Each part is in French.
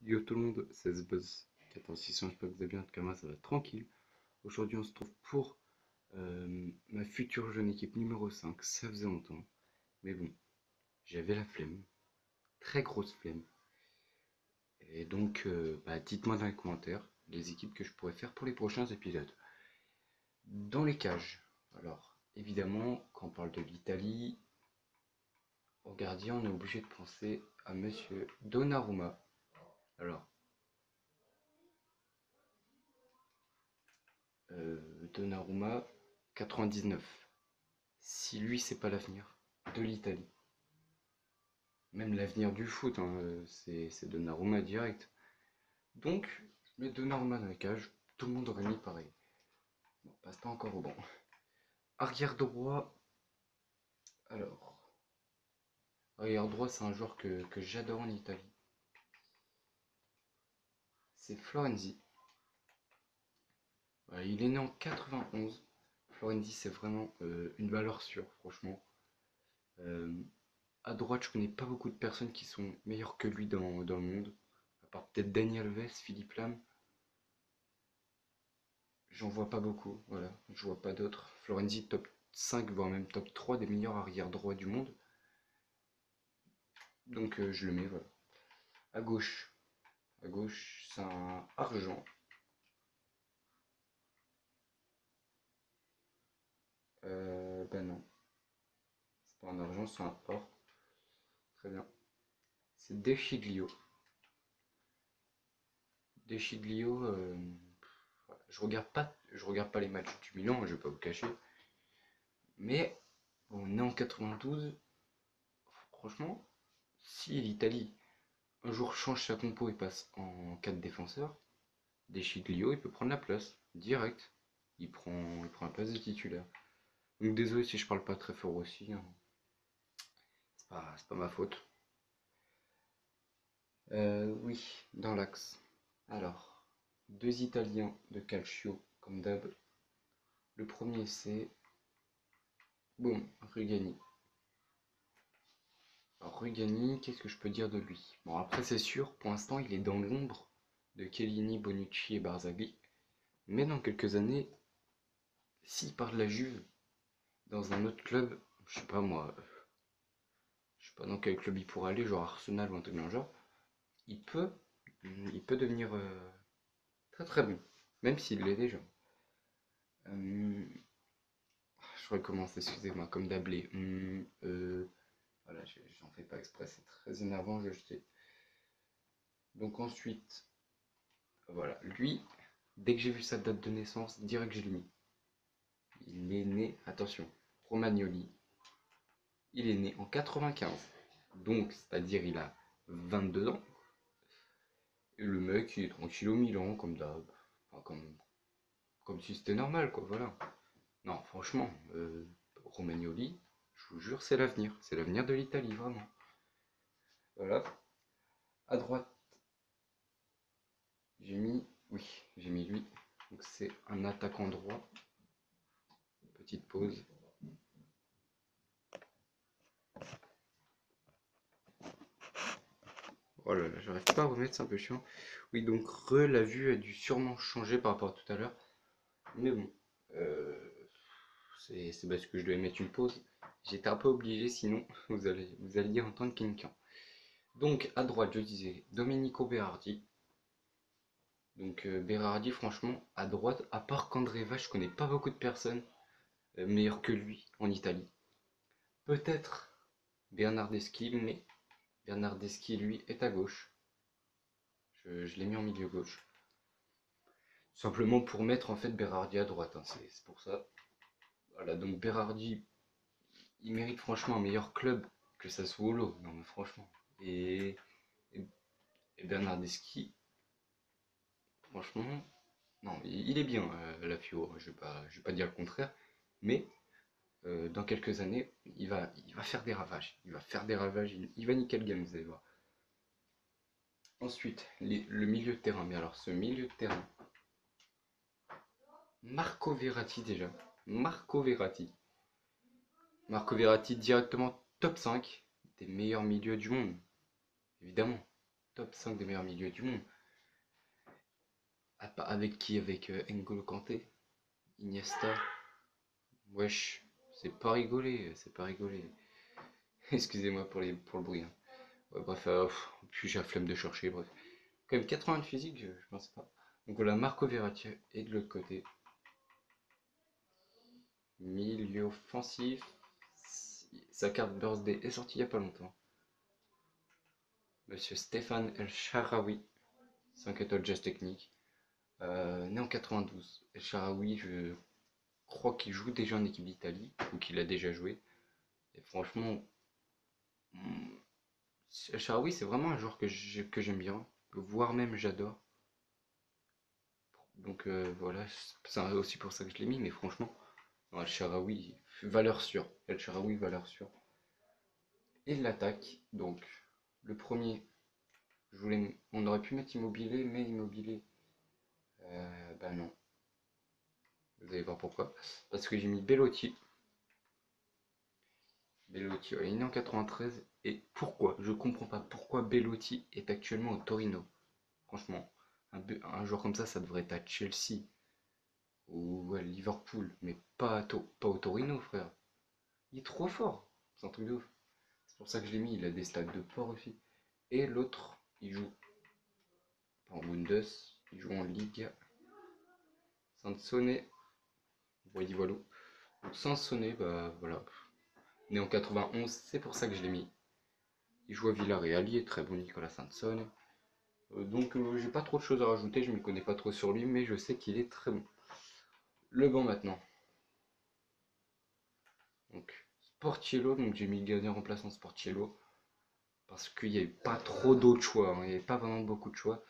Yo tout le monde, c'est Zbuzz. 14600, j'espère que vous allez bien, en tout cas moi ça va tranquille. Aujourd'hui on se trouve pour ma future jeune équipe numéro 5, ça faisait longtemps. Mais bon, j'avais la flemme, très grosse flemme. Et donc dites-moi dans les commentaires les équipes que je pourrais faire pour les prochains épisodes. Dans les cages, alors évidemment quand on parle de l'Italie, au gardien on est obligé de penser à monsieur Donnarumma. Alors, Donnarumma 99. Si lui, c'est pas l'avenir de l'Italie, même l'avenir du foot, hein, c'est Donnarumma direct. Donc, je mets Donnarumma dans la cage, tout le monde aurait mis pareil. Bon, passe pas encore au banc. Arrière droit, alors. Arrière droit, c'est un joueur que j'adore en Italie. C'est Florenzi. Voilà, il est né en 91. Florenzi, c'est vraiment une valeur sûre, franchement. Euh, à droite, je connais pas beaucoup de personnes qui sont meilleures que lui dans le monde. À part peut-être Daniel Alves, Philippe Lam. J'en vois pas beaucoup, voilà. Je vois pas d'autres. Florenzi, top 5, voire même top 3 des meilleurs arrière droits du monde. Donc je le mets, voilà. À gauche. À gauche, c'est un argent. Ben non. C'est pas un argent, c'est un or. Très bien. C'est Deschiglio. Deschiglio, voilà. Je regarde pas les matchs du Milan, je vais pas vous cacher. Mais on est en 92. Franchement, si l'Italie un jour change sa compo et passe en 4 défenseurs, Deschiglio il peut prendre la place, direct. Il prend la place de titulaire. Donc désolé si je parle pas très fort aussi, hein. C'est pas ma faute. Oui, dans l'axe. Alors, deux Italiens de calcio, comme d'hab. Le premier c'est... Boum, Rugani. Alors Rugani, qu'est-ce que je peux dire de lui? Bon après c'est sûr, pour l'instant il est dans l'ombre de Chiellini, Bonucci et Barzagli. Mais dans quelques années, s'il part de la Juve, dans un autre club, je sais pas moi, je sais pas dans quel club il pourrait aller, genre Arsenal ou un truc dans le genre, il peut, il peut devenir très très bon, même s'il l'est déjà. Euh, je recommence, excusez-moi, comme d'hablé. Voilà, j'en fais pas exprès, c'est très énervant, je sais. Donc ensuite, voilà, lui, dès que j'ai vu sa date de naissance, direct je l'ai mis. Il est né, attention, Romagnoli, il est né en 95. Donc, c'est-à-dire il a 22 ans. Et le mec, il est tranquille au Milan, comme d'hab. Enfin, comme si c'était normal, quoi, voilà. Non, franchement, Romagnoli, je vous jure, c'est l'avenir. C'est l'avenir de l'Italie, vraiment. Voilà. À droite, oui, j'ai mis lui. Donc c'est un attaquant droit. Petite pause. Oh là là, j'arrive pas à remettre, c'est un peu chiant. Oui, donc la vue a dû sûrement changer par rapport à tout à l'heure. Mais bon, c'est parce que je devais mettre une pause. J'étais un peu obligé, sinon vous allez entendre quelqu'un. Donc à droite, je disais Domenico Berardi. Donc Berardi, franchement, à droite, à part Candreva, je connais pas beaucoup de personnes meilleures que lui en Italie. Peut-être Bernardeschi, mais Bernardeschi, lui, est à gauche. Je l'ai mis en milieu gauche. Simplement pour mettre en fait Berardi à droite, hein, c'est pour ça. Voilà, donc Berardi, il mérite franchement un meilleur club que Sassuolo. Non mais franchement. Et, et Bernardeschi, franchement, non, il est bien, la Fio, je vais pas dire le contraire, mais dans quelques années, il va faire des ravages. Il va faire des ravages, il va niquer le game, vous allez voir. Ensuite, le milieu de terrain. Mais alors, ce milieu de terrain, Marco Verratti déjà. Marco Verratti. Marco Verratti directement top 5 des meilleurs milieux du monde, évidemment. top 5 des meilleurs milieux du monde. Avec qui? Avec N'Golo Kanté, Iniesta. Wesh, c'est pas rigolé, c'est pas rigolé. Excusez-moi pour le bruit, hein. Ouais, bref, puis j'ai la flemme de chercher, bref. Quand même 80 de physique, je pense pas. Donc voilà, Marco Verratti est de l'autre côté. Milieu offensif. Sa carte birthday est sortie il y a pas longtemps. Monsieur Stéphane El Shaarawy, 5 étoiles geste technique. Né en 92. El Shaarawy, je crois qu'il joue déjà en équipe d'Italie, ou qu'il a déjà joué. Et franchement, El Shaarawy, c'est vraiment un joueur que j'aime bien, voire même j'adore. Donc voilà, c'est aussi pour ça que je l'ai mis, mais franchement, non, El Shaarawy, valeur sûre. El Shaarawy, valeur sûre. Et l'attaque, donc le premier, on aurait pu mettre Immobilier, mais Immobilier, bah non. Vous allez voir pourquoi. Parce que j'ai mis Bellotti. Bellotti, ouais, il est né en 93. Et pourquoi? Je comprends pas pourquoi Bellotti est actuellement au Torino. Franchement, un joueur comme ça devrait être à Chelsea ou à Liverpool, mais pas au Torino, frère. Il est trop fort. C'est un truc de ouf. C'est pour ça que je l'ai mis. Il a des stats de port aussi. Et l'autre, il joue en Bundes, il joue en Liga. Sansone, voyez voilà. Donc Sansone, bah voilà. Né en 91, c'est pour ça que je l'ai mis. Il joue à Villarreal, il est très bon, Nicolas Sansone. Donc j'ai pas trop de choses à rajouter, je ne m'y connais pas trop sur lui, mais je sais qu'il est très bon. Le banc maintenant. Donc Sportiello, donc j'ai mis le gardien remplaçant Sportiello. Parce qu'il n'y avait pas trop d'autres choix, hein. Il n'y avait pas vraiment beaucoup de choix.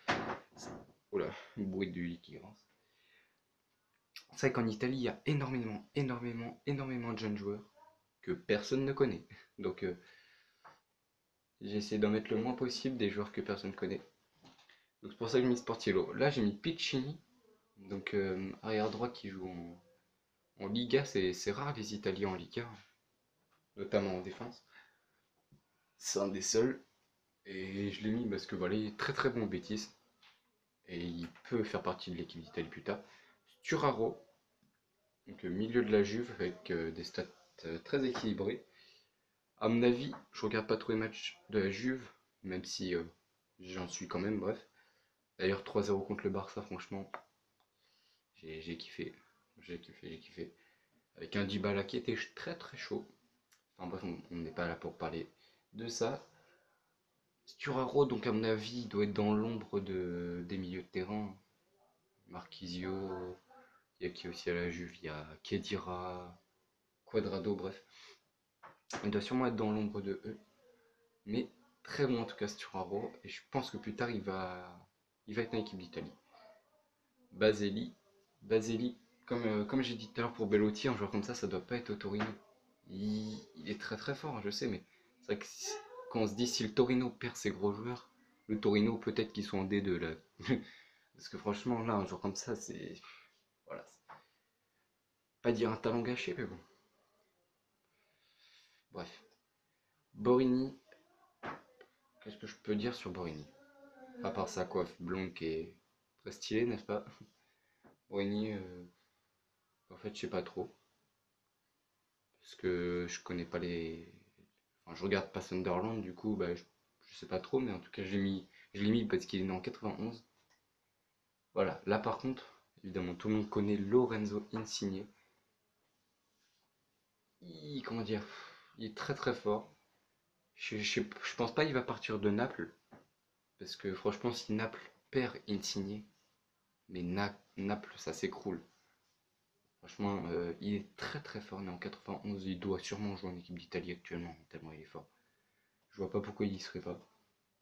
Oula, le bruit du lit qui grince. C'est vrai qu'en Italie, il y a énormément de jeunes joueurs que personne ne connaît. Donc j'ai essayé d'en mettre le moins possible des joueurs que personne ne connaît. Donc c'est pour ça que j'ai mis Sportiello. Là j'ai mis Piccini, donc arrière droit qui joue en Liga. C'est rare les Italiens en Liga, notamment en défense. C'est un des seuls. Et je l'ai mis parce que voilà, il est très bon au Betis. Et il peut faire partie de l'équipe d'Italie plus tard. Sturaro, donc milieu de la Juve avec des stats très équilibrés. À mon avis, je regarde pas trop les matchs de la Juve, même si j'en suis quand même, bref. D'ailleurs, 3-0 contre le Barça, franchement, j'ai kiffé. J'ai kiffé. Avec un Dybala qui était très chaud. Enfin bref, on n'est pas là pour parler de ça. Sturaro, donc à mon avis, doit être dans l'ombre des milieux de terrain. Marquisio, il y a qui aussi à la Juve, il y a Khedira, Quadrado, bref. Il doit sûrement être dans l'ombre de eux. Mais très bon en tout cas Sturaro. Et je pense que plus tard il va être dans l'équipe d'Italie. Baselli. Baselli, comme j'ai dit tout à l'heure pour Bellotti, un joueur comme ça doit pas être au Torino. Il est très fort, hein, je sais, mais c'est vrai que quand on se dit si le Torino perd ses gros joueurs, le Torino peut-être qu'ils sont en D2 là. Parce que franchement là, un joueur comme ça, c'est. Voilà. Pas dire un talent gâché, mais bon. Bref. Borini, qu'est-ce que je peux dire sur Borini? À part sa coiffe blonde qui est très stylée, n'est-ce pas? Borini, en fait, je sais pas trop. Parce que je connais pas les. Enfin, je regarde pas Sunderland, du coup, bah, je sais pas trop, mais en tout cas, je l'ai mis parce qu'il est né en 91. Voilà, là par contre, évidemment, tout le monde connaît Lorenzo Insigne. Comment dire, il est très fort. Je pense pas qu'il va partir de Naples, parce que franchement, si Naples perd Insigne, mais Naples, ça s'écroule. Franchement, il est très fort, né en 91, il doit sûrement jouer en équipe d'Italie actuellement, tellement il est fort. Je vois pas pourquoi il y serait pas.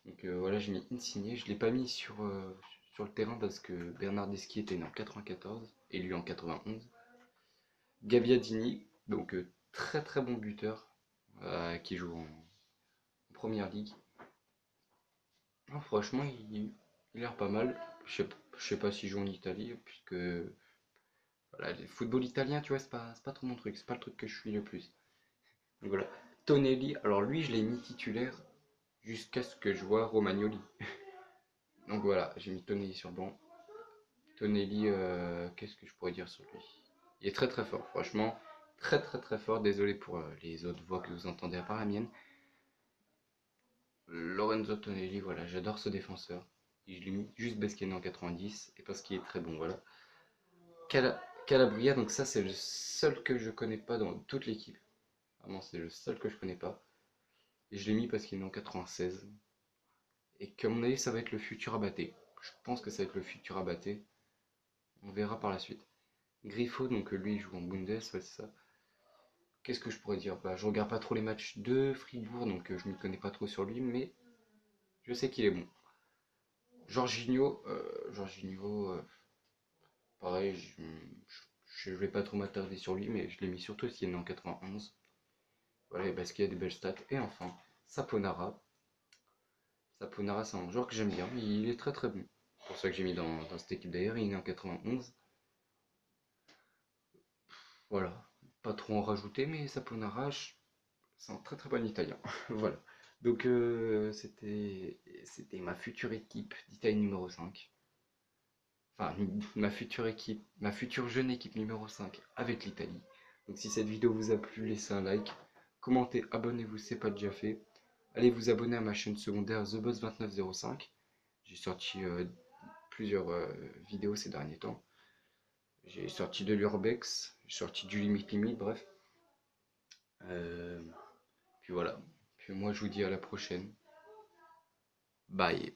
Donc voilà, j'ai mis Insigne, je l'ai pas mis sur le terrain parce que Bernardeschi était né en 94 et lui en 91. Gabbiadini, donc très bon buteur qui joue en première ligue. Non, franchement, il a l'air pas mal. Je sais pas s'il joue en Italie, puisque voilà, le football italien, tu vois, c'est pas trop mon truc, c'est pas le truc que je suis le plus. Donc voilà. Tonelli, alors lui, je l'ai mis titulaire jusqu'à ce que je vois Romagnoli. Donc voilà, j'ai mis Tonelli sur le banc. Tonelli, qu'est-ce que je pourrais dire sur lui? Il est très très fort, franchement. Très très très fort. Désolé pour les autres voix que vous entendez à part la mienne. Lorenzo Tonelli, voilà, j'adore ce défenseur. Et je l'ai mis juste parce qu'il est né en 90 et parce qu'il est très bon, voilà. Calabria, donc ça c'est le seul que je connais pas dans toute l'équipe. Vraiment, c'est le seul que je connais pas. Et je l'ai mis parce qu'il est né en 96. Et qu'à mon avis, ça va être le futur Abaté. Je pense que ça va être le futur Abaté. On verra par la suite. Griffo, donc lui, il joue en Bundes, ouais, c'est ça. Qu'est-ce que je pourrais dire? Bah, je regarde pas trop les matchs de Fribourg, donc je m'y connais pas trop sur lui, mais je sais qu'il est bon. Jorginho, pareil, je vais pas trop m'attarder sur lui, mais je l'ai mis surtout s'il est né en 91. Voilà, parce qu'il y a des belles stats. Et enfin, Saponara. Saponara, c'est un joueur que j'aime bien, il est très très bon. C'est pour ça que j'ai mis dans cette équipe d'ailleurs, il est né en 91. Voilà, pas trop en rajouter, mais Saponara, c'est un très très bon italien. Voilà. Donc c'était ma future équipe d'Italie numéro 5. Enfin, ma future équipe, ma future jeune équipe numéro 5 avec l'Italie. Donc si cette vidéo vous a plu, laissez un like, commentez, abonnez-vous si ce n'est pas déjà fait. Allez vous abonner à ma chaîne secondaire TheBoss2905. J'ai sorti plusieurs vidéos ces derniers temps. J'ai sorti de l'Urbex, j'ai sorti du Limite Limite, bref. Puis voilà. Puis moi je vous dis à la prochaine. Bye.